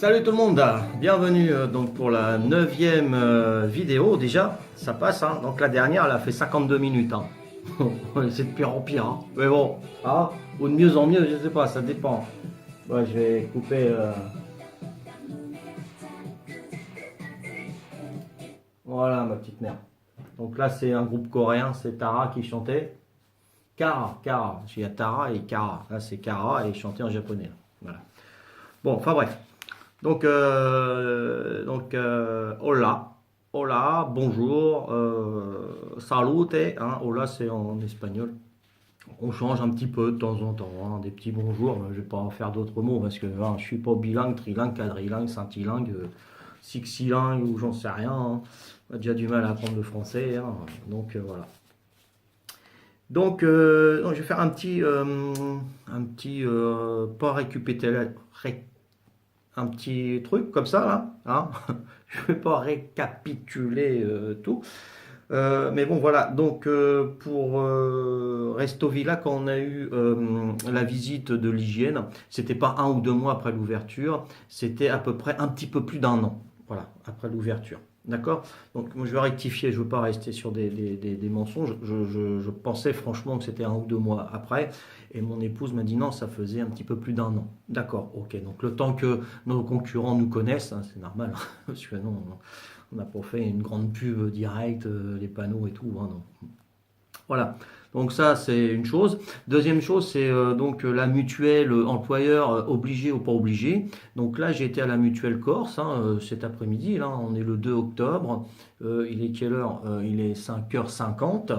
Salut tout le monde, bienvenue donc pour la 9e vidéo déjà, ça passe hein. Donc la dernière elle a fait 52 minutes hein. C'est de pire en pire hein. Mais bon, hein, ou de mieux en mieux, je sais pas, ça dépend. Ouais, je vais couper voilà ma petite mère. Donc là c'est un groupe coréen, c'est Tara qui chantait. Kara, il y a Tara et Kara, là c'est Kara et il chantait en japonais. Voilà. Bon, enfin bref. Hola, hola, bonjour, salute, hein, hola c'est en espagnol. On change un petit peu de temps en temps, hein, des petits bonjours. Je vais pas en faire d'autres mots parce que hein, je suis pas bilingue, trilingue, quadrilingue, cintilingue, sixilingue ou j'en sais rien, hein. J'ai déjà du mal à apprendre le français, hein, donc voilà. Donc, je vais faire un petit pas un petit truc comme ça là, hein. Je ne vais pas récapituler tout. Mais bon voilà, donc pour Resto Villa, quand on a eu la visite de l'hygiène, c'était pas 1 ou 2 mois après l'ouverture, c'était à peu près un petit peu plus d'1 an, voilà, après l'ouverture. D'accord. Donc moi je vais rectifier, je ne veux pas rester sur des mensonges. Je pensais franchement que c'était 1 ou 2 mois après, et mon épouse m'a dit non, ça faisait un petit peu plus d'1 an. D'accord, ok. Donc le temps que nos concurrents nous connaissent, hein, c'est normal, parce que non, on n'a pas fait une grande pub directe, les panneaux et tout, hein, non. Voilà. Donc ça, c'est une chose. Deuxième chose, c'est donc la mutuelle employeur obligé ou pas obligé. Donc là, j'ai été à la mutuelle Corse hein, cet après-midi. Là, on est le 2 octobre. Il est quelle heure? Il est 5h50.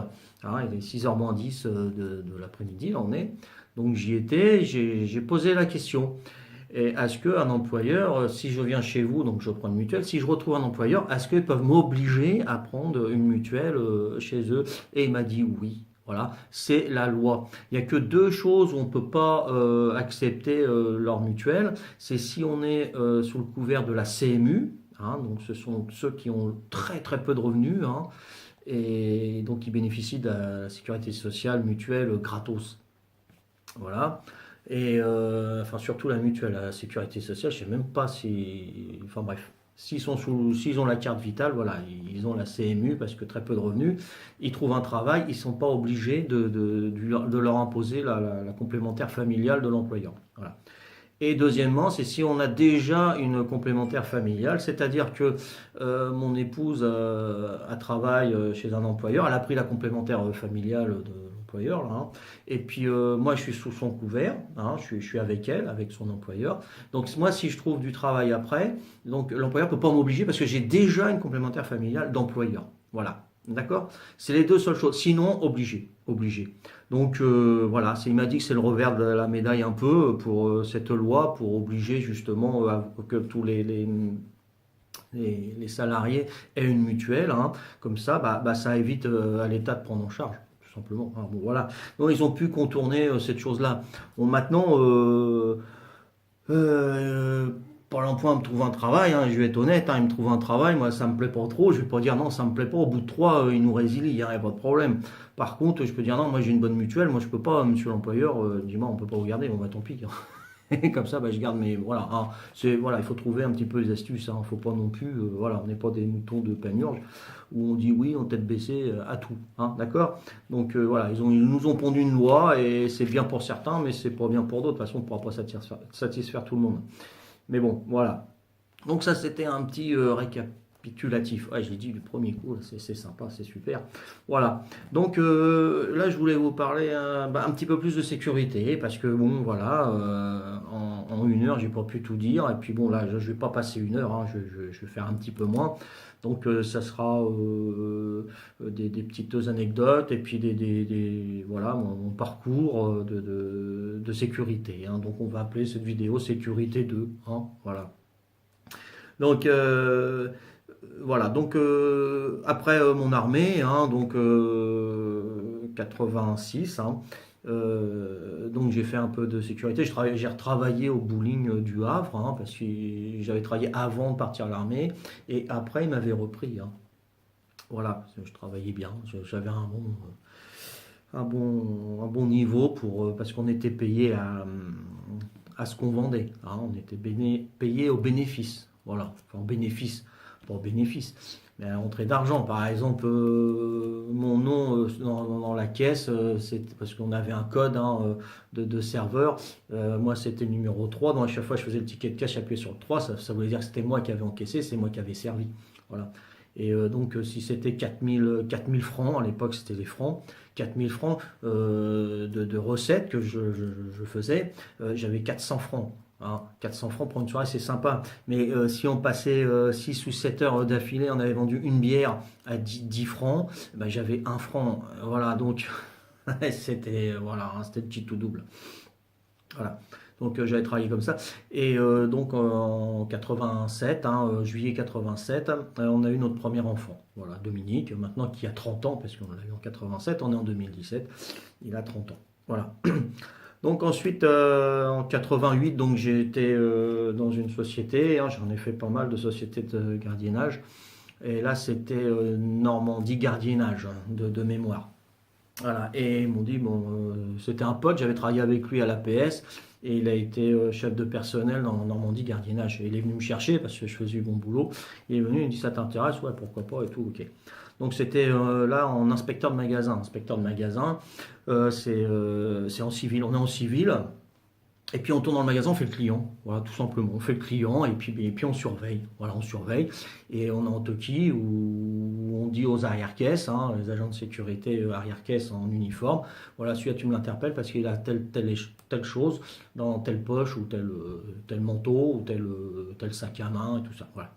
Hein, il est 6h moins 10 de l'après-midi, là on est. Donc j'y étais, j'ai posé la question. Et est-ce qu'un employeur, si je viens chez vous, donc je prends une mutuelle, si je retrouve un employeur, est-ce qu'ils peuvent m'obliger à prendre une mutuelle chez eux? Et il m'a dit oui. Voilà, c'est la loi. Il n'y a que deux choses où on ne peut pas accepter leur mutuelle. C'est si on est sous le couvert de la CMU, hein, donc ce sont ceux qui ont très très peu de revenus, hein, et donc qui bénéficient de la sécurité sociale mutuelle gratos. Voilà. Et enfin, surtout la mutuelle, la sécurité sociale, je ne sais même pas si. Enfin bref. S'ils ont la carte vitale, voilà, ils ont la CMU parce que très peu de revenus, ils trouvent un travail, ils ne sont pas obligés de leur imposer la complémentaire familiale de l'employeur. Voilà. Et deuxièmement, c'est si on a déjà une complémentaire familiale, c'est-à-dire que mon épouse a travaille chez un employeur, elle a pris la complémentaire familiale de l'employeur, là, hein. Et puis moi je suis sous son couvert, hein, je suis avec elle, avec son employeur. Donc moi si je trouve du travail après, donc l'employeur ne peut pas m'obliger parce que j'ai déjà une complémentaire familiale d'employeur. Voilà. D'accord? C'est les deux seules choses. Sinon, obligé. Obligé. Donc voilà, il m'a dit que c'est le revers de la médaille un peu pour cette loi, pour obliger justement que tous les salariés aient une mutuelle, hein. Comme ça, ça évite à l'État de prendre en charge, tout simplement, hein. Bon, voilà. Donc ils ont pu contourner cette chose-là. Bon, maintenant, euh, Pôle emploi me trouve un travail, hein, je vais être honnête, hein, il me trouve un travail, moi ça me plaît pas trop, je vais pas dire non, ça me plaît pas, au bout de 3, il nous résilie, il n'y a pas de problème. Par contre, je peux dire non, moi j'ai une bonne mutuelle, moi je peux pas, monsieur l'employeur, dis-moi, on peut pas vous garder, bon bah tant pis, hein. Comme ça, je garde mes. Voilà, hein, voilà, il faut trouver un petit peu les astuces, hein, faut pas non plus, voilà, on n'est pas des moutons de panurge où on dit oui, en tête baissée à tout, hein, d'accord? Donc voilà, ils nous ont pondu une loi et c'est bien pour certains, mais c'est pas bien pour d'autres, de toute façon on ne pourra pas satisfaire tout le monde. Mais bon, voilà. Donc ça, c'était un petit récapitulatif. Ouais, j'ai dit du premier coup, c'est sympa, c'est super. Voilà. Donc là, je voulais vous parler un petit peu plus de sécurité, parce que bon, voilà, en 1 heure, j'ai pas pu tout dire. Et puis bon, là, je vais pas passer 1 heure, hein, je vais faire un petit peu moins. Donc ça sera des petites anecdotes et puis voilà, mon parcours de sécurité, hein. Donc on va appeler cette vidéo sécurité 2, hein, voilà. Donc voilà, donc après mon armée, hein, donc 86, hein, donc j'ai fait un peu de sécurité. J'ai retravaillé au bowling du Havre, hein, parce que j'avais travaillé avant de partir à l'armée et après ils m'avaient repris, hein. Voilà, je travaillais bien, j'avais un bon niveau parce qu'on était payé à ce qu'on vendait. Hein. On était payé au bénéfice. Voilà, enfin, au bénéfice, pas au bénéfice, mais à l'entrée d'argent. Par exemple, mon nom dans la caisse, c'est parce qu'on avait un code hein, de serveur. Moi, c'était le numéro 3. Donc, à chaque fois, je faisais le ticket de cash, j'appuyais sur le 3. Ça voulait dire que c'était moi qui avais encaissé, c'est moi qui avais servi. Voilà. Et donc, si c'était 4000 francs, à l'époque, c'était les francs, 4000 francs de recettes que je faisais, j'avais 400 francs. Hein. 400 francs pour une soirée, c'est sympa. Mais si on passait 6 ou 7 heures d'affilée, on avait vendu une bière à 10 francs, ben, j'avais 1 franc. Voilà, donc c'était voilà, hein, c'était le petit tout double. Voilà. Donc j'avais travaillé comme ça. Et donc en 87, hein, juillet 87, on a eu notre premier enfant. Voilà, Dominique, maintenant qui a 30 ans, parce qu'on l'a eu en 87, on est en 2017, il a 30 ans. Voilà. Donc ensuite, en 88, donc j'ai été dans une société, hein, j'en ai fait pas mal de sociétés de gardiennage. Et là, c'était Normandie Gardiennage, hein, de mémoire. Voilà, et ils m'ont dit, bon, c'était un pote, j'avais travaillé avec lui à l'APS, et il a été chef de personnel dans Normandie Gardiennage. Et il est venu me chercher parce que je faisais du bon boulot. Il est venu, il me dit, ça t'intéresse? Ouais, pourquoi pas, et tout, ok. Donc c'était là en inspecteur de magasin. Inspecteur de magasin, c'est en civil, on est en civil, et puis on tourne dans le magasin, on fait le client, voilà, tout simplement. On fait le client et puis on surveille. Voilà, on surveille. Et on est en Toki où on dit aux arrière-caisses, hein, les agents de sécurité arrière-caisse en uniforme, voilà, celui-là tu me l'interpelles parce qu'il a telle chose dans telle poche ou tel manteau ou tel sac à main et tout ça. Voilà.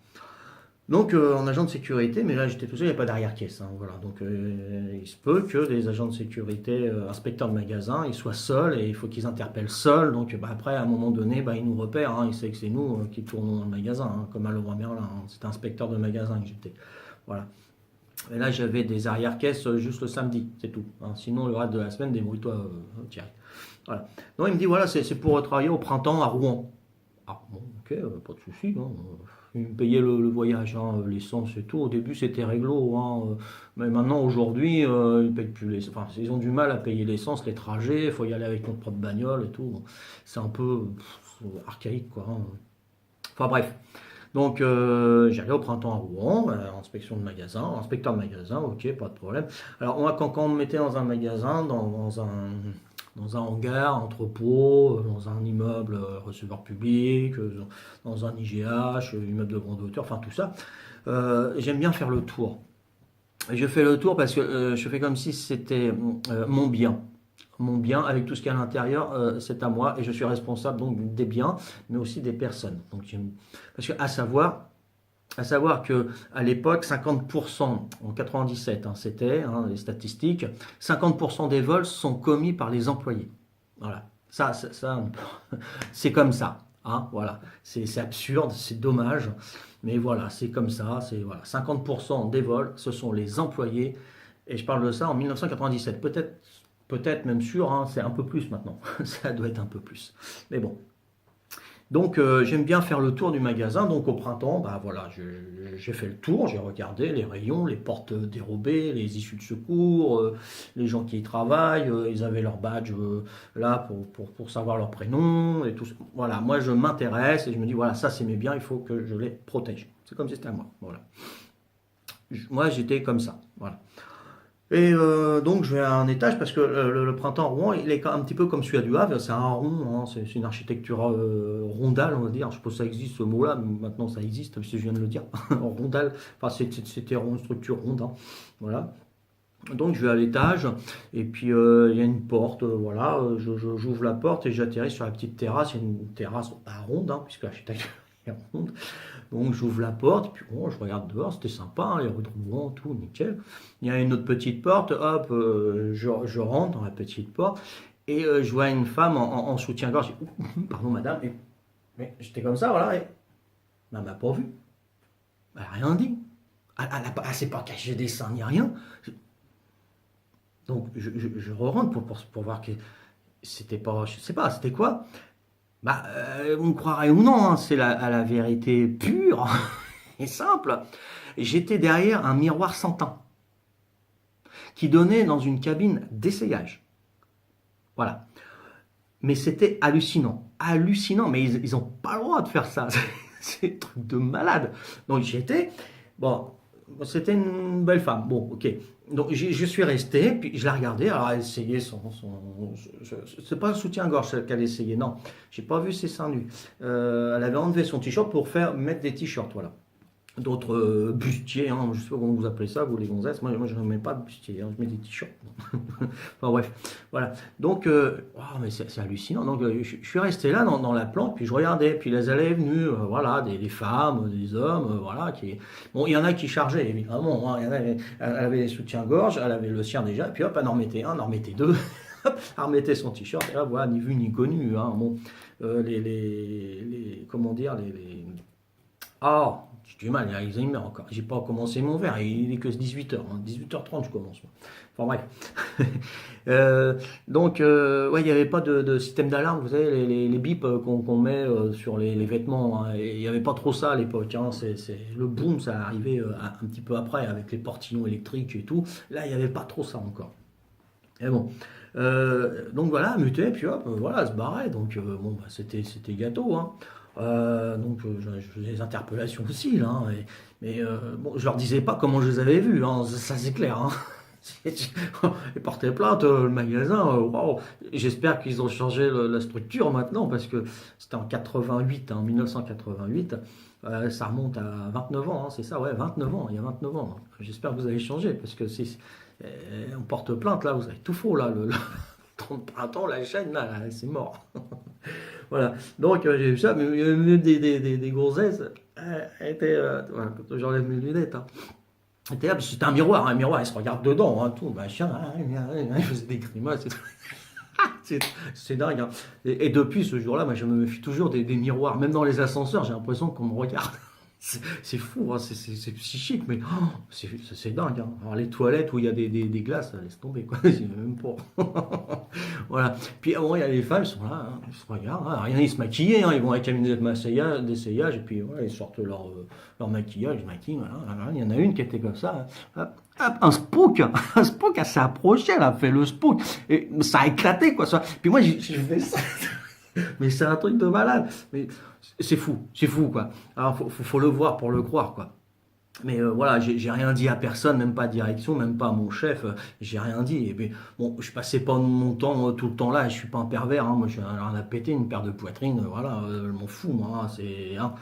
Donc en agent de sécurité, mais là j'étais tout seul, il n'y a pas d'arrière-caisse. Hein, voilà. Donc il se peut que des agents de sécurité, inspecteurs de magasin, ils soient seuls et il faut qu'ils interpellent seuls. Donc bah, après, à un moment donné, bah, ils nous repèrent, hein, ils savent que c'est nous qui tournons dans le magasin, hein, comme à Leroy Merlin. Hein, c'était inspecteur de magasin que j'étais. Voilà. Et là j'avais des arrière-caisses juste le samedi, c'est tout. Hein. Sinon le reste de la semaine, débrouille-toi direct. Voilà. Donc il me dit voilà, c'est pour travailler au printemps à Rouen. Ah bon, ok, pas de souci. Hein. Ils me payaient le voyage, hein, l'essence et tout. Au début, c'était réglo. Hein, mais maintenant, aujourd'hui, ils payent plus les. Enfin, ils ont du mal à payer l'essence, les trajets. Il faut y aller avec notre propre bagnole et tout. C'est un peu archaïque, quoi. Hein. Enfin, bref. Donc, j'allais au printemps à Rouen, inspection de magasin, inspecteur de magasin, ok, pas de problème. Alors, moi, quand on me mettait dans un magasin, dans un hangar, entrepôt, dans un immeuble receveur public, dans un IGH, immeuble de grande hauteur, enfin tout ça. J'aime bien faire le tour. Et je fais le tour parce que je fais comme si c'était mon bien. Mon bien, avec tout ce qu'il y a à l'intérieur, c'est à moi et je suis responsable donc des biens, mais aussi des personnes. Donc, parce que à savoir que à l'époque, 50%, en 97, hein, c'était hein, les statistiques, 50% des vols sont commis par les employés. Voilà, ça c'est comme ça. Hein, voilà, c'est absurde, c'est dommage, mais voilà, c'est comme ça. C'est voilà, 50% des vols, ce sont les employés, et je parle de ça en 1997. Peut-être même sûr, hein, c'est un peu plus maintenant. Ça doit être un peu plus, mais bon. Donc j'aime bien faire le tour du magasin. Donc au printemps, bah voilà, j'ai fait le tour, j'ai regardé les rayons, les portes dérobées, les issues de secours, les gens qui y travaillent, ils avaient leur badge là pour savoir leur prénom et tout ça. Voilà, moi je m'intéresse et je me dis voilà, ça c'est mes biens, il faut que je les protège. C'est comme si c'était à moi. Voilà. Moi j'étais comme ça. Voilà. Et donc je vais à un étage parce que le printemps Rouen, il est un petit peu comme celui du Havre, c'est un rond, hein, c'est une architecture rondale, on va dire. Je suppose que ça existe ce mot-là, mais maintenant ça existe, parce que je viens de le dire. Rondale, enfin c'était une structure ronde, hein, voilà. Donc je vais à l'étage et puis il y a une porte, voilà, j'ouvre la porte et j'atterris sur la petite terrasse. Il y a une terrasse pas ronde, hein, puisque l'architecture est ronde. Donc j'ouvre la porte, et puis bon, je regarde dehors, c'était sympa, hein, les rues de Rouen, tout, nickel. Il y a une autre petite porte, hop, je rentre dans la petite porte, et je vois une femme en soutien-gorge. Pardon madame, mais j'étais comme ça, voilà, et elle m'a pas vu. Elle n'a rien dit. Elle s'est pas cachée des seins ni rien. Donc je re-rentre pour voir que c'était pas, je sais pas, c'était quoi. Bah, vous me croirez ou non, hein, c'est la vérité pure et simple. J'étais derrière un miroir sans teint qui donnait dans une cabine d'essayage. Voilà. Mais c'était hallucinant. hallucinant, mais ils ont pas le droit de faire ça. C'est des trucs de malade. Donc j'y étais. Bon, c'était une belle femme. Bon, ok. Donc je suis resté, puis je la regardais. Alors elle essayait c'est pas un soutien-gorge qu'elle essayait, non. J'ai pas vu ses seins nus. Elle avait enlevé son t-shirt pour mettre des t-shirts, voilà. D'autres bustiers, hein, je sais pas comment vous appelez ça, vous les gonzesses. Moi je ne mets pas de bustier, hein, je mets des t-shirts. Enfin bref, voilà. Donc, oh, mais c'est hallucinant. Donc, je suis resté là dans la plante, puis je regardais, puis les allaient et venues, voilà, des femmes, des hommes, voilà. Bon, il y en a qui chargeaient, évidemment. Hein, il y en avait, elle avait les soutiens-gorge, elle avait le sien déjà, puis hop, elle en remettait un, elle en remettait deux. Elle remettait son t-shirt, et là, voilà, ni vu ni connu. Hein, bon, comment dire, ah, j'ai du mal, il y a Alzheimer encore. J'ai pas commencé mon verre, il est que 18h, hein, 18h30 je commence. Enfin bref. Donc, ouais, il n'y avait pas de système d'alarme, vous savez, les bips qu'on met sur les vêtements. Hein, et il n'y avait pas trop ça à l'époque. Hein, le boom, ça arrivait un petit peu après, avec les portillons électriques et tout. Là, il n'y avait pas trop ça encore. Et bon. Donc voilà, muté, puis hop, voilà, se barrait. Donc bon, bah, c'était gâteau. Hein. Donc je faisais des interpellations aussi, là. Hein, mais bon, je leur disais pas comment je les avais vus, hein, ça c'est clair. Hein. Ils portaient plainte, le magasin. Waouh. J'espère qu'ils ont changé la structure maintenant parce que c'était en 88, hein, 1988. Ça remonte à 29 ans, hein, c'est ça, ouais, 29 ans, il y a 29 ans. J'espère que vous avez changé parce que on porte plainte là, vous avez tout faux là. Le 30 printemps, la chaîne là, c'est mort. Voilà. Donc j'ai vu ça, mais il y avait des gonzesses. Elles étaient, voilà, quand j'enlève mes lunettes. Hein. C'était un miroir, ils se regardent dedans, hein, tout, machin, je faisais des grimaces, c'est dingue. Hein. Et depuis ce jour-là, moi, je me méfie toujours des miroirs, même dans les ascenseurs, j'ai l'impression qu'on me regarde. C'est fou, hein, c'est psychique, mais oh, c'est dingue. Hein. Alors les toilettes où il y a des glaces, laisse tomber, quoi, j'y vais même pas. Voilà. Puis bon, il y a les femmes, ils sont là, hein, ils se regardent, hein. Rien, ils se maquillent, hein, ils vont à la cabinet d'essayage, et puis voilà, ils sortent leur maquillage, ils maquillent, voilà. Il y en a une qui était comme ça, hein. Hop, hop, un spook, elle s'est approchée, elle a fait le spook, et ça a éclaté, quoi. Ça. Puis moi, j'ai fait ça. Mais c'est un truc de malade. Mais c'est fou, quoi. Alors, faut le voir pour le croire, quoi. Mais voilà, j'ai rien dit à personne, même pas à direction, même pas à mon chef, j'ai rien dit. Et puis, bon, je passais pas mon temps tout le temps là, je suis pas un pervers, hein, moi j'ai rien à péter, une paire de poitrine, voilà, je m'en fous, moi, hein, c'est, hein,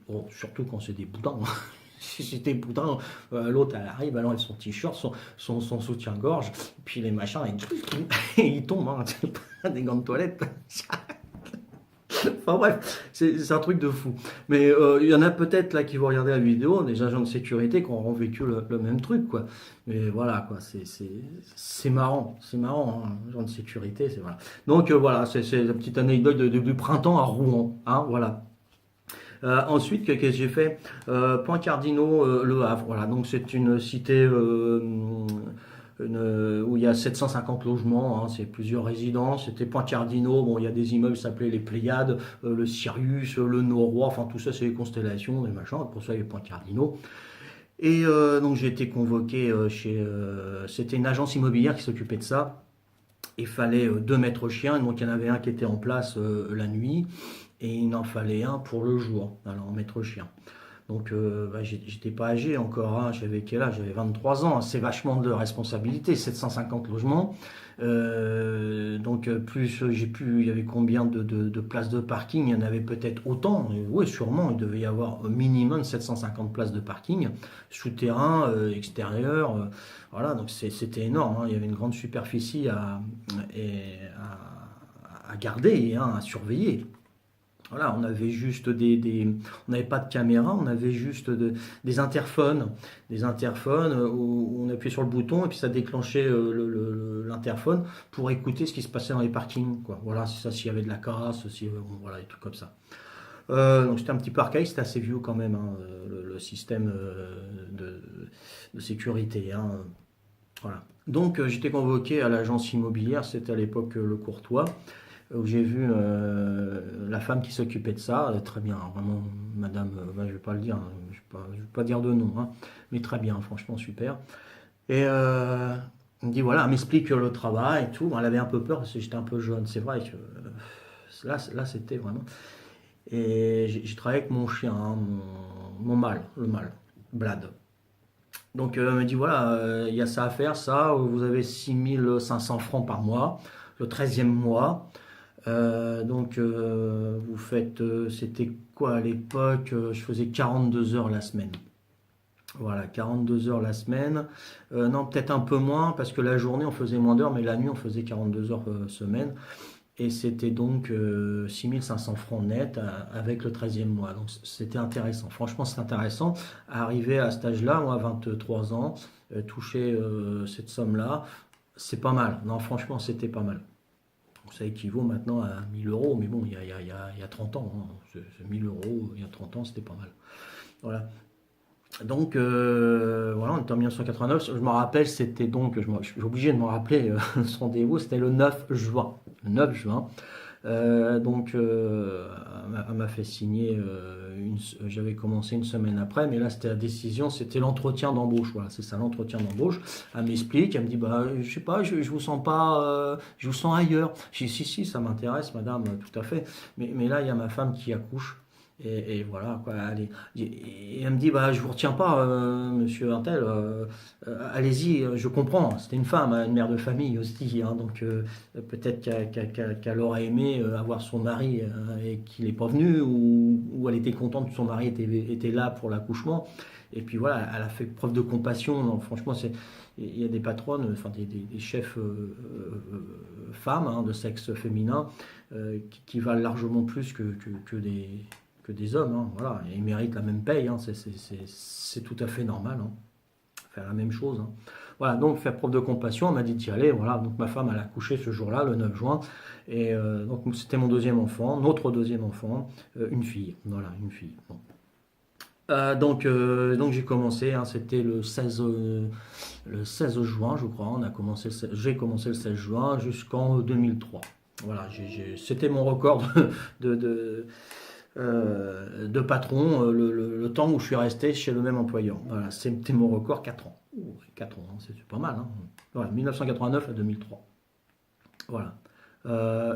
bon, surtout quand c'est des boudins. Hein. Si c'était boudin, l'autre elle arrive, elle enlève son t-shirt, son soutien-gorge, puis les machins, ils tombent, hein, des gants de toilette. Enfin bref, c'est un truc de fou. Mais il y en a peut-être là qui vont regarder la vidéo, des agents de sécurité qui auront vécu le même truc, quoi. Mais voilà, quoi, c'est marrant, hein, agents de sécurité, c'est voilà. Donc voilà, c'est la petite anecdote du printemps à Rouen, hein, voilà. Ensuite, qu'est-ce que j'ai fait? Point Cardinaux, Le Havre, voilà. Donc c'est une cité où il y a 750 logements, hein, c'est plusieurs résidences. C'était Point Cardinaux, bon, il y a des immeubles qui s'appelaient les Pléiades, le Sirius, le Noroît, enfin tout ça c'est les constellations, des machins, pour ça il y a Point Cardinaux. Et donc j'ai été convoqué c'était une agence immobilière qui s'occupait de ça. Il fallait 2 maîtres chiens, donc il y en avait un qui était en place la nuit, et il en fallait un pour le jour, alors maître chien. Donc bah, j'étais pas âgé encore, hein, j'avais quel âge? J'avais 23 ans, c'est vachement de responsabilité, 750 logements. Donc plus il y avait combien de places de parking? Il y en avait peut-être autant, oui sûrement, il devait y avoir au minimum 750 places de parking, souterrain, extérieur, voilà, donc c'était énorme, hein, il y avait une grande superficie à garder, hein, à surveiller. Voilà, on avait juste on n'avait pas de caméra, on avait juste des interphones où on appuyait sur le bouton et puis ça déclenchait l'interphone pour écouter ce qui se passait dans les parkings, quoi. Voilà, c'est ça, s'il y avait de la casse, bon, voilà, des trucs comme ça. Donc c'était un petit peu archaïque, c'était assez vieux quand même, hein, le système de sécurité, hein, voilà. Donc j'étais convoqué à l'agence immobilière, c'était à l'époque Le Courtois où j'ai vu la femme qui s'occupait de ça, très bien, vraiment, madame, je ne vais pas le dire, hein, je vais pas dire de nom, hein, mais très bien, franchement, super. Et elle me dit, voilà, elle m'explique le travail et tout, elle avait un peu peur parce que j'étais un peu jeune, c'est vrai que là c'était vraiment. Et j'ai travaillé avec mon chien, hein, mon mâle, le mâle, Blad. Donc elle me dit voilà, il y a ça à faire, ça, vous avez 6 500 francs par mois, le 13e mois. Vous faites, c'était quoi à l'époque? Je faisais 42 heures la semaine. Voilà, 42 heures la semaine. Non, peut-être un peu moins, parce que la journée on faisait moins d'heures, mais la nuit on faisait 42 heures semaine. Et c'était donc 6500 francs net avec le 13e mois. Donc c'était intéressant. Franchement, c'est intéressant. Arriver à cet âge-là, moi, à 23 ans, toucher cette somme-là, c'est pas mal. Non, franchement, c'était pas mal. Donc, ça équivaut maintenant à 1000 euros, mais bon, il y a 30 ans. Hein. 1000 euros, il y a 30 ans, c'était pas mal. Voilà. Donc voilà, on était en 1989. Je me rappelle, c'était donc, je suis obligé de me rappeler ce rendez-vous, c'était le 9 juin. Le 9 juin. Elle m'a fait signer, j'avais commencé une semaine après, mais là c'était la décision, c'était l'entretien d'embauche. Voilà, c'est ça, l'entretien d'embauche. Elle m'explique, elle me dit, bah, je sais pas, je vous sens pas, je vous sens ailleurs. Je dis, si, ça m'intéresse, madame, tout à fait. Mais là, il y a ma femme qui accouche. Et voilà, quoi, et elle me dit, bah, je vous retiens pas, monsieur Untel, allez-y, je comprends, c'était une femme, hein, une mère de famille aussi, hein, donc peut-être qu'elle aurait aimé avoir son mari et qu'il n'est pas venu, ou elle était contente que son mari était là pour l'accouchement, et puis voilà, elle a fait preuve de compassion. Non, franchement, il y a des patronnes, enfin des chefs femmes, hein, de sexe féminin, qui valent largement plus que des hommes, hein, voilà, et ils méritent la même paye, hein, c'est tout à fait normal, hein, faire la même chose, hein. Voilà, donc faire preuve de compassion, elle m'a dit d'y aller, voilà, donc ma femme elle a accouché ce jour-là, le 9 juin, et donc c'était mon deuxième enfant, notre deuxième enfant, une fille, voilà, une fille. Bon. Donc j'ai commencé, hein, c'était le 16 juin, je crois, j'ai commencé le 16 juin jusqu'en 2003. Voilà, c'était mon record de patron, le temps où je suis resté chez le même employeur. Voilà, c'était mon record, 4 ans. Ouh, 4 ans, hein, c'est pas mal. Hein. Voilà, 1989 à 2003. Voilà.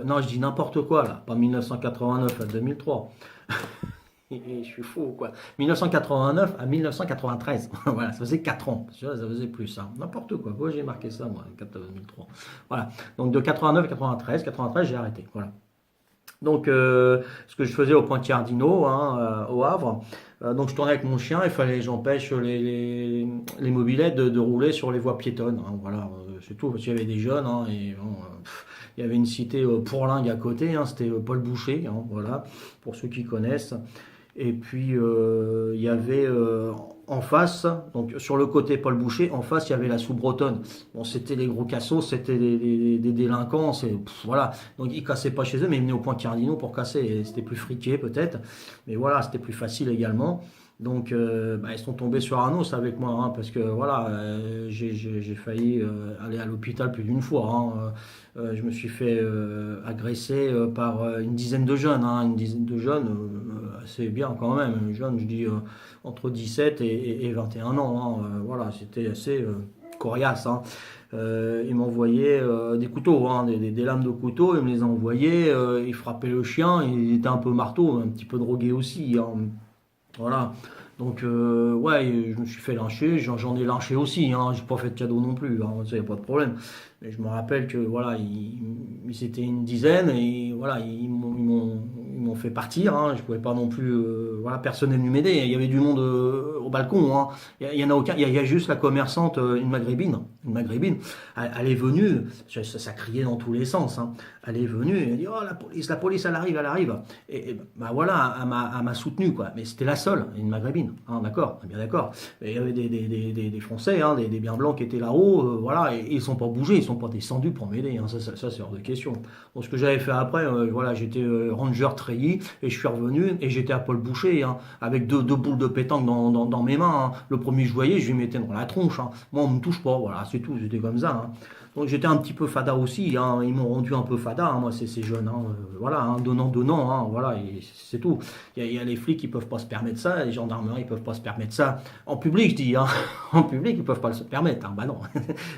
Non, je dis n'importe quoi là, pas 1989 à 2003. Et je suis fou, quoi. 1989 à 1993. Voilà, ça faisait 4 ans. Ça faisait plus, hein. N'importe quoi. Moi, j'ai marqué ça, moi, 2003. Voilà. Donc, de 89 à 93, j'ai arrêté. Voilà. Donc, ce que je faisais au Point Cardinaux, hein, au Havre. Donc, je tournais avec mon chien. Il fallait que j'empêche les mobylettes de rouler sur les voies piétonnes, hein. Voilà, c'est tout. Parce qu'il y avait des jeunes, hein, et bon, il y avait une cité Pourlingue à côté, hein, c'était Paul Boucher, hein, voilà, pour ceux qui connaissent. Et puis il y avait en face, donc sur le côté Paul Boucher, en face il y avait la Sous-Bretonne. Bon, c'était les gros cassos, c'était des délinquants, voilà. Donc ils cassaient pas chez eux, mais ils venaient au Point Cardinaux pour casser. Et c'était plus friqué peut-être, mais voilà, c'était plus facile également. Donc ils sont tombés sur un os avec moi, hein, parce que voilà, j'ai failli aller à l'hôpital plus d'une fois, hein. Je me suis fait agresser par une dizaine de jeunes, hein, assez bien quand même, jeunes, je dis entre 17 et 21 ans, hein. Voilà, c'était assez coriace, hein. Ils m'envoyaient des couteaux, hein, des lames de couteau, ils me les envoyaient, ils frappaient le chien, il était un peu marteau, un petit peu drogué aussi, hein. Voilà. Donc, ouais, je me suis fait lyncher, j'en ai lynché aussi, hein, j'ai pas fait de cadeau non plus, hein, ça y a pas de problème. Mais je me rappelle que, voilà, ils étaient une dizaine, et voilà, ils m'ont fait partir, hein, je pouvais pas non plus, voilà, personne n'est venu m'aider, il y avait du monde au balcon, hein, il y en a aucun, il y a juste la commerçante, une maghrébine, elle est venue, ça criait dans tous les sens, hein. Elle est venue, elle dit, oh la police, elle arrive. Et bah voilà, elle m'a soutenu, quoi. Mais c'était la seule, une maghrébine, hein, d'accord, bien d'accord. Et il y avait des Français, hein, des bien blancs qui étaient là-haut, voilà, et ils sont pas bougés, ils sont pas descendus pour m'aider, hein, ça c'est hors de question. Donc ce que j'avais fait après, voilà, j'étais ranger treillis, et je suis revenu, et j'étais à Paul Boucher, hein, avec deux boules de pétanque dans mes mains, hein. Le premier que je voyais, je lui mettais dans la tronche, hein. Moi on me touche pas, voilà, c'est tout, j'étais comme ça, hein. Donc j'étais un petit peu fada aussi, hein. Ils m'ont rendu un peu fada, hein, moi, ces jeunes. Hein. Voilà, hein, donnant, donnant, hein, voilà, et c'est tout. Il y a les flics qui peuvent pas se permettre ça, les gendarmeries ils peuvent pas se permettre ça. En public, je dis, hein. En public, ils peuvent pas se permettre, hein. Bah non.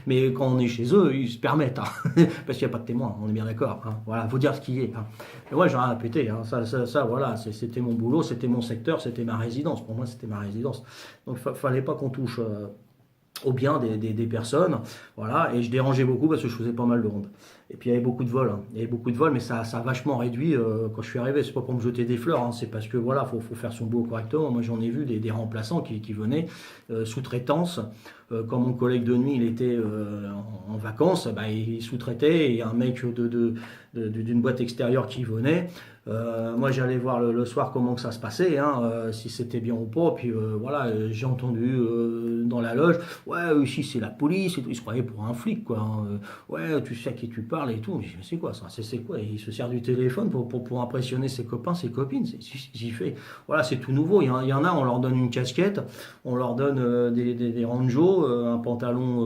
Mais quand on est chez eux, ils se permettent, hein. Parce qu'il n'y a pas de témoin, on est bien d'accord. Hein. Voilà, faut dire ce qui est. Hein. Et moi, j'ai rien à péter. Hein. Voilà, c'était mon boulot, c'était mon secteur, c'était ma résidence. Pour moi, c'était ma résidence. Donc, fallait pas qu'on touche au bien des personnes. Voilà, et je dérangeais beaucoup parce que je faisais pas mal de rondes. Et puis il y avait beaucoup de vols, hein. Il y avait beaucoup de vols, mais ça a vachement réduit quand je suis arrivé. C'est pas pour me jeter des fleurs, hein. C'est parce que voilà, faut faire son boulot correctement. Moi j'en ai vu des remplaçants qui venaient sous-traitance. Quand mon collègue de nuit il était en vacances, bah, il sous-traitait et un mec d'une boîte extérieure qui venait. Moi j'allais voir le soir comment que ça se passait, hein, si c'était bien ou pas. Puis voilà, j'ai entendu dans la loge, ouais, ici c'est la police et tout. Il se croyait pour un flic, quoi. Hein. Ouais, tu sais à qui tu parles et tout. Mais c'est quoi ça? C'est quoi? Il se sert du téléphone pour impressionner ses copains, ses copines. J'y fais. Voilà, c'est tout nouveau. Il y en a, on leur donne une casquette, on leur donne des ranjos, un pantalon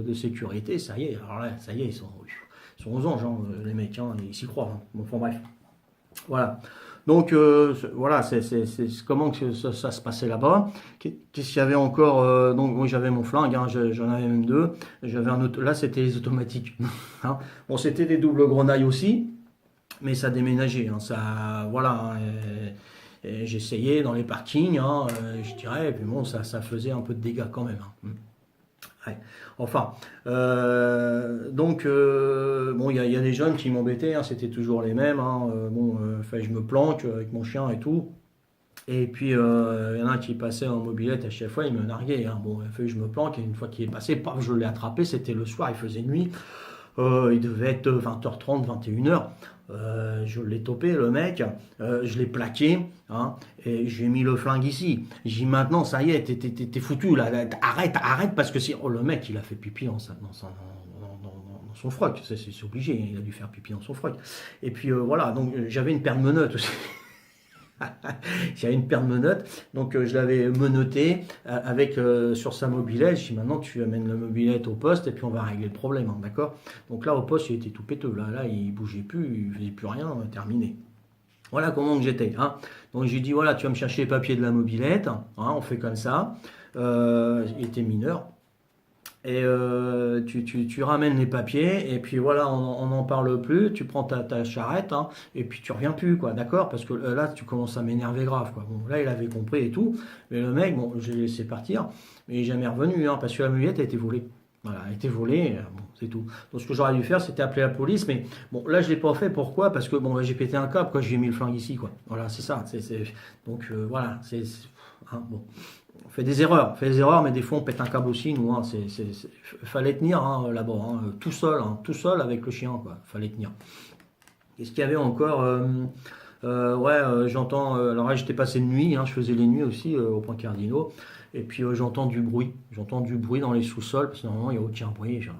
de sécurité. Ça y est, alors là, ça y est, ils sont aux anges, hein, les mecs, hein, ils s'y croient. Hein. Bon, enfin bref. Voilà. Donc voilà, c'est comment que ça se passait là-bas. Qu'est-ce qu'il y avait encore donc oui, j'avais mon flingue, hein, j'en avais même deux. J'avais un autre. Là, c'était les automatiques. Hein. Bon, c'était des doubles grenailles aussi, mais ça déménageait. Hein, ça, voilà. Hein, et j'essayais dans les parkings, hein, je dirais. Et puis bon, ça faisait un peu de dégâts quand même. Hein. Ouais. Enfin, donc bon, il y a des jeunes qui m'embêtaient, hein, c'était toujours les mêmes. Hein, bon, je me planque avec mon chien et tout. Et puis il y en a un qui passait en mobilette à chaque fois, il me narguait. Hein. Bon, je me planque et une fois qu'il est passé, paf, je l'ai attrapé. C'était le soir, il faisait nuit. Il devait être 20h30, 21h. Je l'ai topé, le mec. Je l'ai plaqué. Hein, et j'ai mis le flingue ici. J'ai dit maintenant, ça y est, t'es foutu là. Arrête, parce que si. Oh, le mec, il a fait pipi dans son froc. C'est obligé. Il a dû faire pipi dans son froc. Et puis voilà, donc j'avais une paire de menottes aussi. J'avais une paire de menottes, donc je l'avais menotté avec sur sa mobilette. Je dis maintenant tu amènes la mobilette au poste et puis on va régler le problème, hein, d'accord? Donc là au poste il était tout péteux, là il bougeait plus, il faisait plus rien, terminé. Voilà comment que j'étais. Hein. Donc j'ai dit voilà tu vas me chercher les papiers de la mobilette, hein, on fait comme ça. Il était mineur. Et tu ramènes les papiers, et puis voilà, on n'en parle plus, tu prends ta charrette, hein, et puis tu reviens plus, quoi, d'accord? Parce que là, tu commences à m'énerver grave, quoi. Bon, là, il avait compris et tout, mais le mec, bon, je l'ai laissé partir, mais il n'est jamais revenu, hein, parce que la muette a été volée. Voilà, elle a été volée, bon, c'est tout. Donc ce que j'aurais dû faire, c'était appeler la police, mais bon, là, je ne l'ai pas fait, pourquoi? Parce que, bon, j'ai pété un câble, quoi, j'ai mis le flingue ici, quoi. Voilà, c'est ça, donc voilà, hein, bon. On fait des erreurs, mais des fois on pète un câble aussi, nous. Hein, fallait tenir hein, là-bas, hein, tout seul avec le chien, quoi. Fallait tenir. Qu'est-ce qu'il y avait encore ouais, j'entends. Alors là, j'étais passé de nuit, hein, je faisais les nuits aussi au Point Cardinaux, et puis j'entends du bruit. J'entends du bruit dans les sous-sols, parce que normalement il n'y a aucun bruit. C'est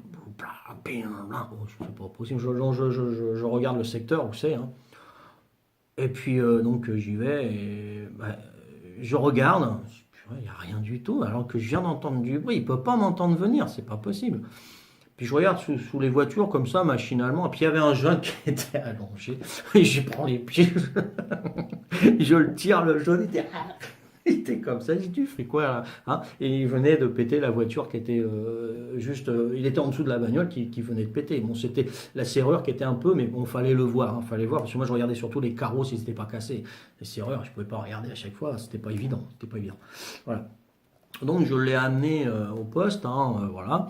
pas possible. Je regarde le secteur où c'est. Hein. Et puis donc j'y vais, et bah, je regarde. Il n'y a rien du tout, alors que je viens d'entendre du bruit. Il ne peut pas m'entendre venir, c'est pas possible. Puis je regarde sous les voitures comme ça, machinalement. Et puis il y avait un jeune qui était allongé. Et j'y prends les pieds. Je le tire, le jaune. Il était comme ça. Je dis, tu fais quoi là hein. Et il venait de péter la voiture qui était juste. Il était en dessous de la bagnole qui venait de péter. Bon, c'était la serrure qui était un peu, mais bon, fallait le voir. Hein, fallait voir, parce que moi je regardais surtout les carreaux s'ils n'étaient pas cassés. Les serrures, je ne pouvais pas regarder à chaque fois. C'était pas évident. C'était pas évident. Voilà. Donc je l'ai amené au poste. Hein, voilà.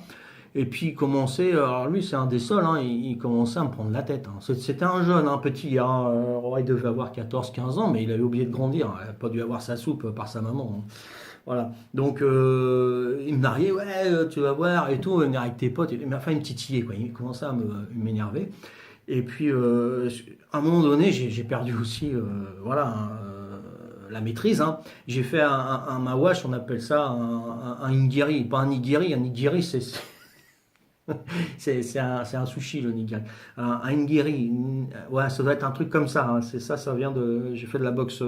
Et puis il commençait, alors lui c'est un des seuls, hein, il commençait à me prendre la tête. Hein. C'était un jeune, un petit, hein, il devait avoir 14-15 ans, mais il avait oublié de grandir. Il n'a pas dû avoir sa soupe par sa maman. Hein. Voilà. Donc il me narguait, ouais, tu vas voir et tout, venir avec tes potes. Enfin, il me titillait, quoi. Il commençait à m'énerver. Et puis à un moment donné, j'ai perdu aussi, voilà. Hein, la maîtrise. Hein. J'ai fait un mawash, on appelle ça un nigiri. Pas un nigiri c'est C'est un sushi, le nigiri. Un nigiri, ouais, ça doit être un truc comme ça, hein. C'est ça, ça vient de. J'ai fait de la boxe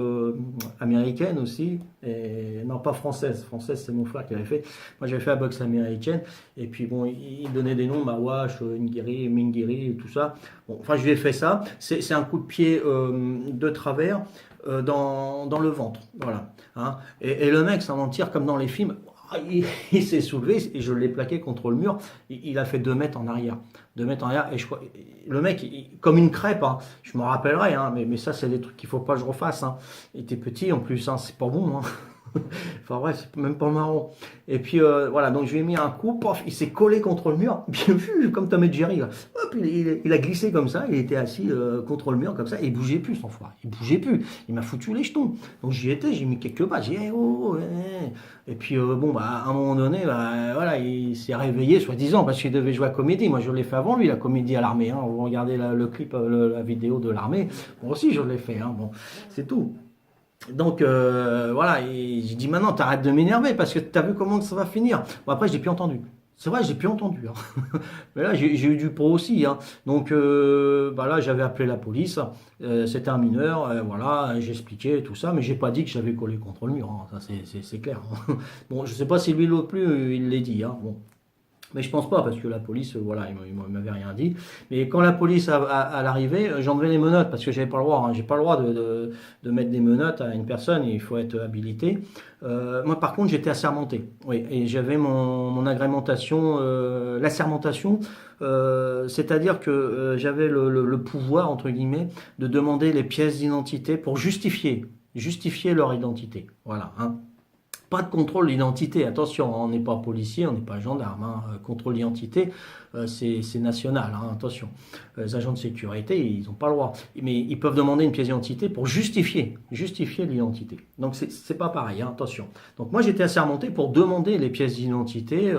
américaine aussi. Et, non, pas française. Française, c'est mon frère qui avait fait. Moi, j'avais fait la boxe américaine. Et puis, bon, il donnait des noms, Mawash, Nigiri, Mingiri, et tout ça. Bon, enfin, je lui ai fait ça. C'est un coup de pied de travers dans le ventre. Voilà. Hein. Et le mec, sans mentir, comme dans les films, il s'est soulevé et je l'ai plaqué contre le mur. Il a fait 2 mètres en arrière. 2 mètres en arrière. Et le mec, comme une crêpe, hein, je me rappellerai, hein, mais ça, c'est des trucs qu'il faut pas que je refasse. Hein. Il était petit en plus, hein, c'est pas bon. Hein. Enfin bref, c'est même pas marrant. Et puis voilà, donc je lui ai mis un coup, pof, il s'est collé contre le mur, bien vu, comme Tom et Jerry. Là. Hop, il a glissé comme ça, il était assis contre le mur comme ça, et il bougeait plus, cet enfoiré. Il bougeait plus. Il m'a foutu les jetons. Donc j'y étais, j'ai mis quelques pas, j'ai dit, et puis bon, bah, à un moment donné, bah, voilà, il s'est réveillé, soi-disant, parce qu'il devait jouer à comédie. Moi, je l'ai fait avant lui, la comédie à l'armée. Hein. Vous regardez le clip, la vidéo de l'armée. Moi aussi, je l'ai fait. Hein. Bon, c'est tout. Donc voilà, et j'ai dit maintenant t'arrêtes de m'énerver parce que t'as vu comment ça va finir. Bon après j'ai plus entendu. C'est vrai, j'ai plus entendu. Hein. Mais là j'ai eu du pro aussi. Hein. Donc bah là j'avais appelé la police. C'était un mineur, voilà, j'ai expliqué tout ça, mais j'ai pas dit que j'avais collé contre le mur. Hein. Ça c'est clair. Hein. Bon, je sais pas si lui l'autre plus, il l'a dit. Hein. Bon. Mais je pense pas, parce que la police, voilà, il m'avait rien dit. Mais quand la police à l'arrivée, j'enlevais les menottes, parce que j'avais pas le droit. Hein, j'ai pas le droit de mettre des menottes à une personne, il faut être habilité. Moi, par contre, j'étais assermenté. Oui, et j'avais mon agrémentation, l'assermentation, c'est-à-dire que j'avais le pouvoir, entre guillemets, de demander les pièces d'identité pour justifier leur identité. Voilà, hein. Pas de contrôle d'identité, attention, hein, on n'est pas policier, on n'est pas gendarme. Hein. Contrôle d'identité, c'est national, hein, attention. Les agents de sécurité, ils n'ont pas le droit. Mais ils peuvent demander une pièce d'identité pour justifier l'identité. Donc c'est pas pareil, hein, attention. Donc moi j'étais assermenté pour demander les pièces d'identité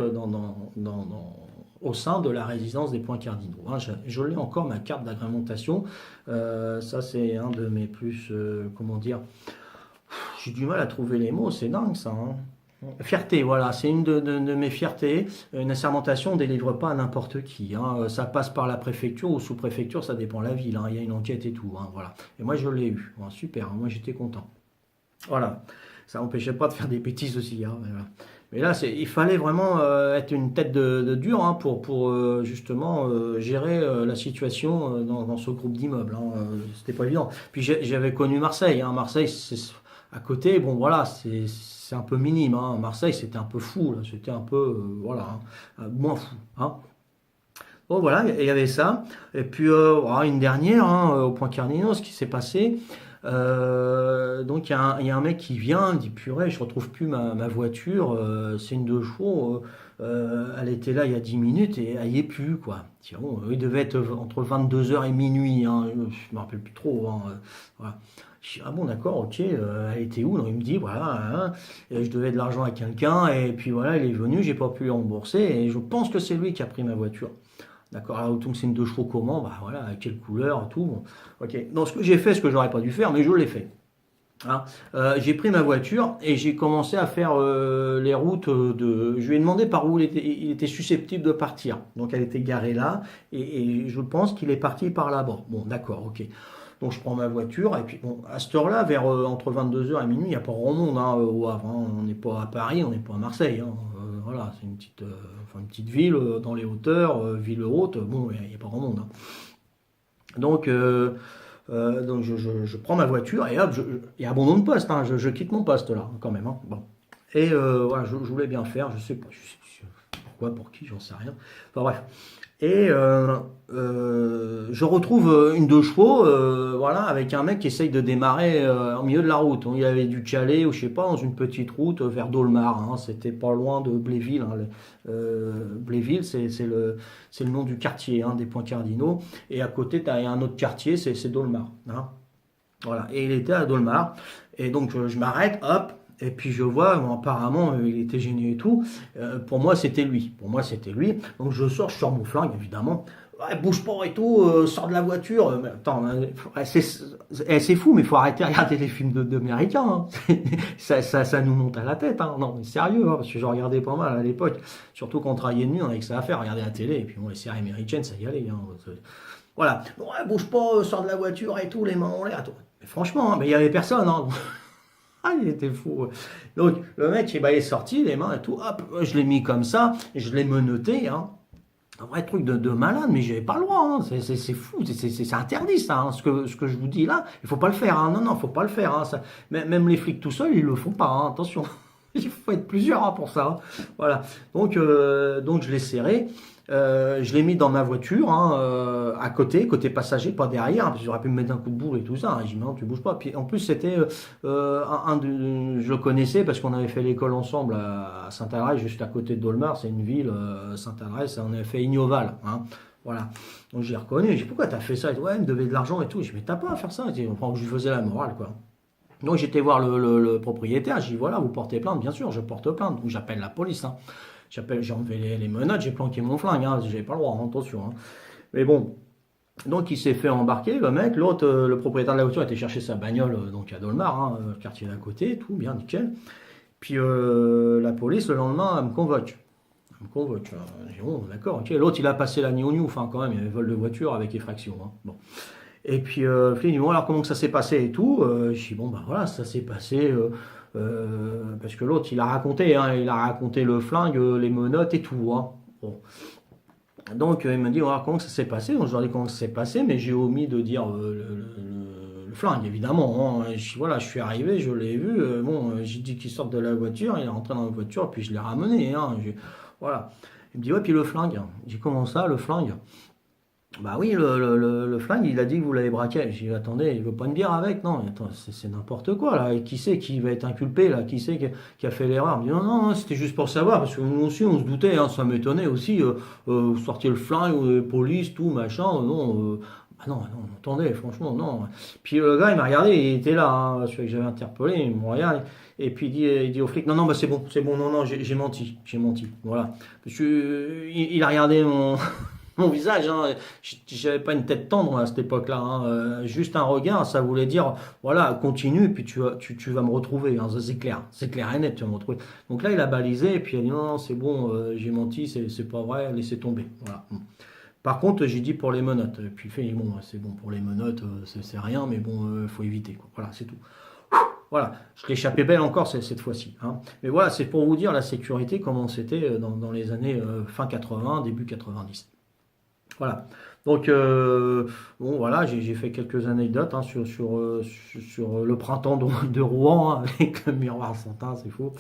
au sein de la résidence des points cardinaux. Hein. Je l'ai encore, ma carte d'agrémentation. Ça c'est un de mes plus, comment dire... J'ai du mal à trouver les mots, c'est dingue ça. Hein. Fierté, voilà, c'est une de mes fiertés. Une assermentation, on ne délivre pas à n'importe qui. Hein. Ça passe par la préfecture ou sous-préfecture, ça dépend de la ville. Hein. Il y a une enquête et tout. Hein, voilà. Et moi, je l'ai eu. Bon, super, hein. Moi, j'étais content. Voilà. Ça n'empêchait pas de faire des bêtises aussi. Hein, mais, voilà. Mais là, il fallait vraiment être une tête de dur hein, pour justement gérer la situation dans ce groupe d'immeubles. Hein. C'était pas évident. Puis j'avais connu Marseille. Hein. Marseille, c'est à côté. Bon, voilà, c'est un peu minime. Hein. Marseille, c'était un peu fou. C'était un peu, voilà, hein, moins fou. Hein. Bon, voilà, il y avait ça. Et puis, voilà, une dernière, hein, au Point Cardinaux, ce qui s'est passé. Donc il y a un mec qui vient, il dit purée, je retrouve plus ma voiture, c'est une 2 chevaux, elle était là il y a 10 minutes et elle y est plus quoi. Tiens, bon, il devait être entre 22 heures et minuit, hein, je me rappelle plus trop. Hein, voilà. Je dis, ah bon d'accord, ok, elle était où? Non, il me dit voilà, hein, je devais de l'argent à quelqu'un et puis voilà, il est venu, j'ai pas pu le rembourser et je pense que c'est lui qui a pris ma voiture. D'accord, alors donc c'est une 2 chevaux comment? Bah voilà, quelle couleur, tout. Bon. Ok, donc ce que j'ai fait, ce que j'aurais pas dû faire, mais je l'ai fait. Hein. J'ai pris ma voiture et j'ai commencé à faire les routes de. Je lui ai demandé par où il était susceptible de partir. Donc elle était garée là et je pense qu'il est parti par là-bas. Bon, d'accord, ok. Donc je prends ma voiture et puis bon, à cette heure-là, vers entre 22 heures et minuit, il n'y a pas grand monde hein, au Havre. Hein. On n'est pas à Paris, on n'est pas à Marseille. Hein. Voilà, c'est une petite ville dans les hauteurs, ville haute. Bon, il n'y a pas grand monde. Hein. Donc je prends ma voiture et hop, il y a abandon de poste. Hein. Je quitte mon poste là, quand même. Hein. Bon. Et voilà, je voulais bien faire, je sais pas, pourquoi, pour qui, j'en sais rien. Enfin bref. Et je retrouve une 2 chevaux, voilà, avec un mec qui essaye de démarrer au milieu de la route. Il avait dû caler, ou je sais pas, dans une petite route vers Dolmar. Hein. C'était pas loin de Bléville. Hein. Bléville, c'est le nom du quartier, hein, des Points Cardinaux. Et à côté, il y a un autre quartier, c'est Dolmar. Hein. Voilà. Et il était à Dolmar. Et donc je m'arrête, hop. Et puis je vois, bon, apparemment, il était gêné et tout. Pour moi, c'était lui. Donc je sors mon flingue, évidemment. Ouais, bouge pas et tout, sors de la voiture. Mais attends, c'est fou, mais il faut arrêter de regarder les films d'Américains. Hein. Ça nous monte à la tête. Hein. Non, mais sérieux, hein, parce que j'en regardais pas mal à l'époque. Surtout quand on travaillait de nuit, on avait que ça à faire, regarder la télé. Et puis bon, les séries américaines, ça y allait. Hein. Voilà. Ouais, bouge pas, sors de la voiture et tout, les mains en l'air. Mais franchement, hein, mais il y avait personne. Hein. Ah, il était fou. Donc, le mec, il est sorti, les mains et tout. Hop, je l'ai mis comme ça, je l'ai menotté. Hein. Un vrai truc de malade, mais j'avais pas le droit. Hein. C'est fou, c'est interdit ça. Hein. Ce que je vous dis là, il faut pas le faire. Hein. Non, non, faut pas le faire. Hein. Même les flics tout seuls, ils le font pas. Hein. Attention, il faut être plusieurs hein, pour ça. Hein. Voilà. Donc je l'ai serré. Je l'ai mis dans ma voiture, hein, à côté passager, pas derrière, hein, parce que j'aurais pu me mettre un coup de bourre et tout ça. Hein. J'ai dit, non, tu bouges pas. Puis en plus, c'était je le connaissais parce qu'on avait fait l'école ensemble à Saint-Adresse, juste à côté de Dolmar. C'est une ville, Saint-Adresse, on avait fait Ignoval. Hein. Voilà. Donc j'ai reconnu. J'ai dit, pourquoi t'as fait ça? Ouais, il me devait de l'argent et tout. J'ai dit, mais t'as pas à faire ça. Je lui faisais la morale, quoi. Donc j'étais voir le propriétaire. J'ai dit, voilà, vous portez plainte. Bien sûr, je porte plainte. Donc j'appelle la police. Hein. J'ai enlevé les menottes, j'ai planqué mon flingue, hein, j'avais pas le droit, hein, attention. Hein. Mais bon, donc il s'est fait embarquer, le mec, l'autre, le propriétaire de la voiture était chercher sa bagnole donc à Dolmar, hein, le quartier d'à côté, tout bien, nickel. Puis la police, le lendemain, elle me convoque. Elle me convoque. J'ai dit, bon, d'accord, ok. L'autre, il a passé la nuit au enfin quand même, il y avait vol de voiture avec effraction. Hein. Bon. Et puis, le flic dit, bon, alors comment que ça s'est passé et tout. Je dis, bon, bah voilà, ça s'est passé. Parce que l'autre, il a raconté le flingue, les menottes et tout. Hein. Bon. Donc, il m'a dit, voilà, comment ça s'est passé. Donc, je leur ai dit comment ça s'est passé, mais j'ai omis de dire le flingue, évidemment. Hein. Voilà, je suis arrivé, je l'ai vu. Bon, j'ai dit qu'il sorte de la voiture, il est rentré dans la voiture, puis je l'ai ramené. Hein. Voilà. Il me dit, ouais, puis le flingue. J'ai dit, comment ça, le flingue? Bah oui, le flingue, il a dit que vous l'avez braqué. J'ai dit, attendez, il veut pas une bière avec? Non, attends, c'est n'importe quoi, là. Et qui c'est qui va être inculpé, là? Qui c'est qui a fait l'erreur? Il me dit, non, non, non, c'était juste pour savoir, parce que nous aussi, on se doutait, hein, ça m'étonnait aussi. Vous sortiez le flingue, police, tout, machin, non. Bah non, non, attendez, franchement, non. Puis le gars, il m'a regardé, il était là, hein, celui que j'avais interpellé, il me regarde, et puis il dit au flic, non, non, bah c'est bon, non, non, j'ai menti, voilà. Parce que, il a regardé mon visage, hein, j'avais pas une tête tendre à cette époque-là, hein, juste un regard, ça voulait dire, voilà, continue, puis tu vas me retrouver, hein, ça c'est clair et net, tu vas me retrouver. Donc là, il a balisé, et puis il a dit, non, non, c'est bon, j'ai menti, c'est pas vrai, laissez tomber, voilà. Par contre, j'ai dit pour les menottes, et puis il fait, bon, c'est bon, pour les menottes, c'est rien, mais bon, faut éviter, quoi. Voilà, c'est tout. Voilà, je l'échappais belle encore cette fois-ci. Hein. Mais voilà, c'est pour vous dire la sécurité, comment c'était dans les années fin 80, début 90. Voilà. Donc, bon, voilà, j'ai fait quelques anecdotes hein, sur le printemps de Rouen hein, avec le miroir Santin, c'est fou.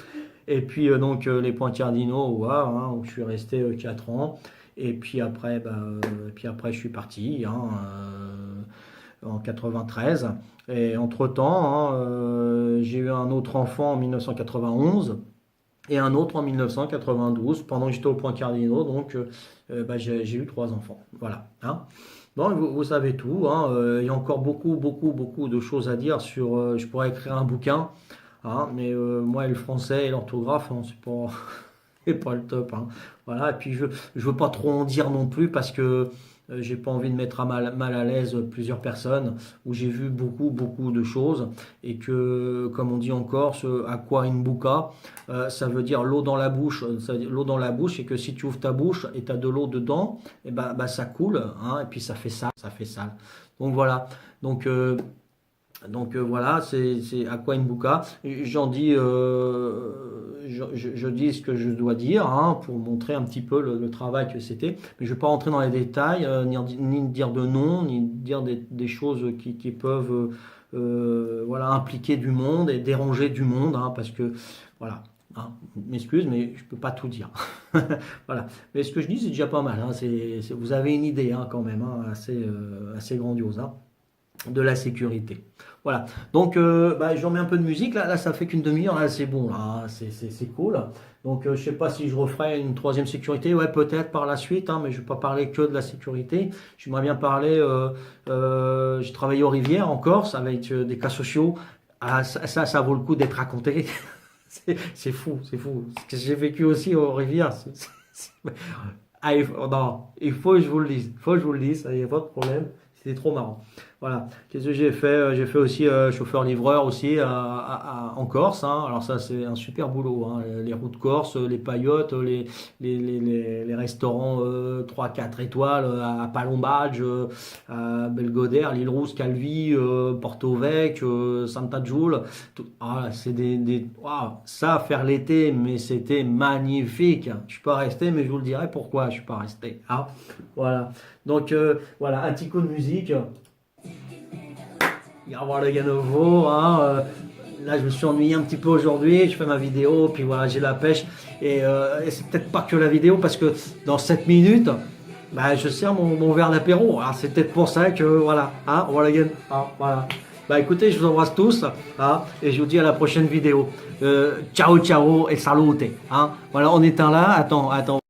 Et puis, donc, les points cardinaux, ouais, hein, où je suis resté 4 ans. Et puis après, je suis parti hein, en 93. Et entre-temps, hein, j'ai eu un autre enfant en 1991 et un autre en 1992 pendant que j'étais au point cardinaux. Donc, j'ai eu 3 enfants. Voilà. Hein. Bon, vous savez tout. Hein. Il y a encore beaucoup de choses à dire sur. Je pourrais écrire un bouquin, hein, mais moi, et le français et l'orthographe, hein, c'est pas, c'est pas le top. Hein. Voilà. Et puis, je veux pas trop en dire non plus parce que j'ai pas envie de mettre mal à l'aise plusieurs personnes où j'ai vu beaucoup de choses et que, comme on dit en Corse, aqua in buca, ça veut dire l'eau dans la bouche. Ça veut dire l'eau dans la bouche et que si tu ouvres ta bouche et tu as de l'eau dedans, et ça coule hein, et puis ça fait sale. Donc voilà. Donc voilà, c'est aqua in buca. J'en dis, je dis ce que je dois dire hein, pour montrer un petit peu le travail que c'était. Mais je ne vais pas rentrer dans les détails, ni dire de nom, ni dire des choses qui peuvent voilà, impliquer du monde et déranger du monde, hein, parce que voilà. Hein, m'excuse, mais je peux pas tout dire. Voilà. Mais ce que je dis, c'est déjà pas mal. Hein, vous avez une idée hein, quand même, hein, assez grandiose. Hein de la sécurité. Voilà. Donc, je remets un peu de musique. Là ça fait qu'une demi-heure. Là, c'est bon. Là, c'est cool. Donc, je sais pas si je referai une troisième sécurité. Ouais, peut-être par la suite. Hein, mais je vais pas parler que de la sécurité. J'aimerais bien parler. J'ai travaillé aux Rivières en Corse avec des cas sociaux. Ah, ça vaut le coup d'être raconté. C'est fou. Ce que j'ai vécu aussi aux Rivières. Ah, non, il faut que je vous le dise. Il faut que je vous le dise, il n'y a pas de problème. C'était trop marrant. Voilà. Qu'est-ce que j'ai fait? J'ai fait aussi chauffeur-livreur aussi en Corse, hein. Alors ça, c'est un super boulot, hein. Les routes corse, les paillotes, les restaurants 3-4 étoiles à Palombage, à Belgodère, l'île Rousse, Calvi, Porto Vecchio, Santa Giulia. Ah, c'est waouh, ça, faire l'été, mais c'était magnifique. Je suis pas resté, mais je vous le dirai pourquoi je suis pas resté, hein. Voilà. Donc voilà, un petit coup de musique. Il va y avoir le gars nouveau, hein. Là, je me suis ennuyé un petit peu aujourd'hui. Je fais ma vidéo, puis voilà, j'ai la pêche. Et c'est peut-être pas que la vidéo, parce que dans 7 minutes, bah, je sers mon verre d'apéro. Alors, c'est peut-être pour ça que voilà, hein, voilà, again, hein, voilà. Bah écoutez, je vous embrasse tous, hein, et je vous dis à la prochaine vidéo. Ciao, ciao et salute, hein. Voilà, on éteint là. Attends, attends.